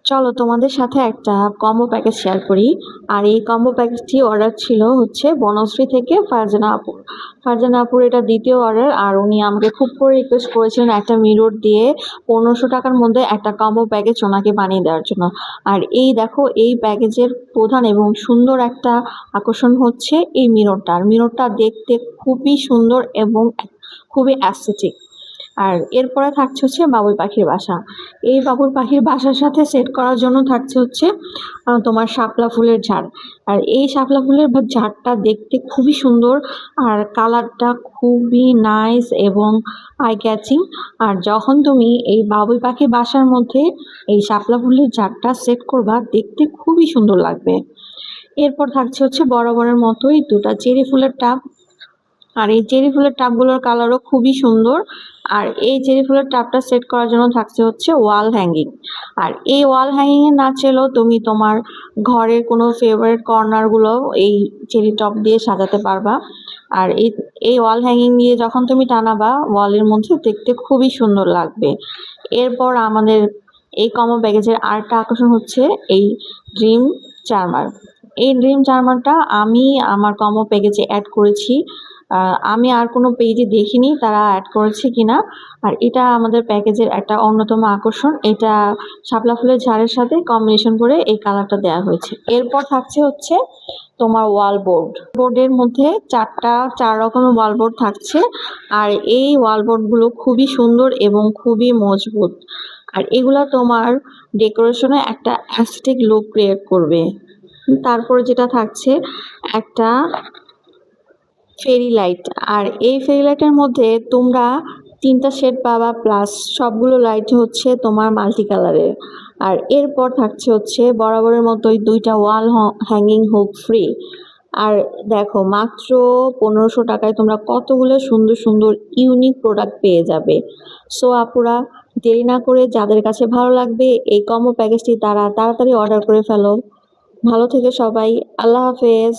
চলো তোমাদের সাথে একটা কম্বো প্যাকেজ শেয়ার করি। আর এই কম্বো প্যাকেজটি অর্ডার ছিল হচ্ছে বনশ্রী থেকে ফারজানা আপুর। ফারজানা আপুর এটা দ্বিতীয় অর্ডার, আর উনি আমাকে খুব করে রিকোয়েস্ট করেছিলেন একটা মিরর দিয়ে 1500 টাকার মধ্যে একটা কম্বো প্যাকেজ ওনাকে বানিয়ে দেওয়ার জন্য। আর এই দেখো, এই প্যাকেজের প্রধান এবং সুন্দর একটা আকর্ষণ হচ্ছে এই মিররটা। আর মিররটা দেখতে খুবই সুন্দর এবং খুবই অ্যাস্থেটিক। আর এরপরে থাকছে হচ্ছে বাবুই পাখির বাসা। এই বাবুই পাখির বাসার সাথে সেট করার জন্য থাকছে হচ্ছে তোমার শাপলা ফুলের ঝাড়। আর এই শাপলা ফুলের ঝাড়টা দেখতে খুবই সুন্দর, আর কালারটা খুবই নাইস এবং আই ক্যাচিং। আর যখন তুমি এই বাবুই পাখির বাসার মধ্যে এই শাপলা ফুলের ঝাড়টা সেট করবা, দেখতে খুবই সুন্দর লাগবে। এরপর থাকছে হচ্ছে বরাবরের মতোই দুটা চেরি ফুলের টাব। আর এই চেরি ফুলের টাবগুলোর কালারও খুবই সুন্দর। আর এই চেরি ফুলের টাবটা সেট করার জন্য থাকছে হচ্ছে ওয়াল হ্যাঙ্গিং। আর এই ওয়াল হ্যাঙ্গিং এ না চেলেও তুমি তোমার ঘরের কোনো ফেভারিট কর্নারগুলো এই চেরি টপ দিয়ে সাজাতে পারবা। আর এই ওয়াল হ্যাঙ্গিং দিয়ে যখন তুমি টানাবা, ওয়ালের মধ্যে দেখতে খুবই সুন্দর লাগবে। এরপর আমাদের এই কম্বো প্যাকেজের আরেকটা আকর্ষণ হচ্ছে এই ড্রিম চার্মার। এই ড্রিম চার্মারটা আমি আমার কম্বো প্যাকেজে অ্যাড করেছি। আমি আর কোনো পেজে দেখিনি তারা অ্যাড করেছে কিনা। আর এটা আমাদের প্যাকেজের একটা অন্যতম আকর্ষণ। এটা শাপলা ফুলের ঝাড়ের সাথে কম্বিনেশন করে এই কালারটা দেওয়া হয়েছে। এরপর থাকছে হচ্ছে তোমার ওয়াল বোর্ডের মধ্যে চার রকমের ওয়াল বোর্ড থাকছে। আর এই ওয়াল বোর্ডগুলো খুবই সুন্দর এবং খুবই মজবুত। আর এগুলা তোমার ডেকোরেশনে একটা অ্যাস্থেটিক লুক ক্রিয়েট করবে। তারপরে যেটা থাকছে একটা ফেরি লাইট। আর এই ফেরি লাইটের মধ্যে তোমরা 3টা শেড পাবা, প্লাস সবগুলো লাইট হচ্ছে তোমার মাল্টি কালারের। আর এরপর থাকছে হচ্ছে বরাবরের মতোই 2টা ওয়াল হ্যাঙ্গিং হুক ফ্রি। আর দেখো, মাত্র 1500 টাকায় তোমরা কতগুলো সুন্দর সুন্দর ইউনিক প্রোডাক্ট পেয়ে যাবে। সো আপুরা, দেরি না করে যাদের কাছে ভালো লাগবে এই কম্বো প্যাকেজটি তারা তাড়াতাড়ি অর্ডার করে ফেলো। ভালো থেকে সবাই, আল্লাহ হাফেজ।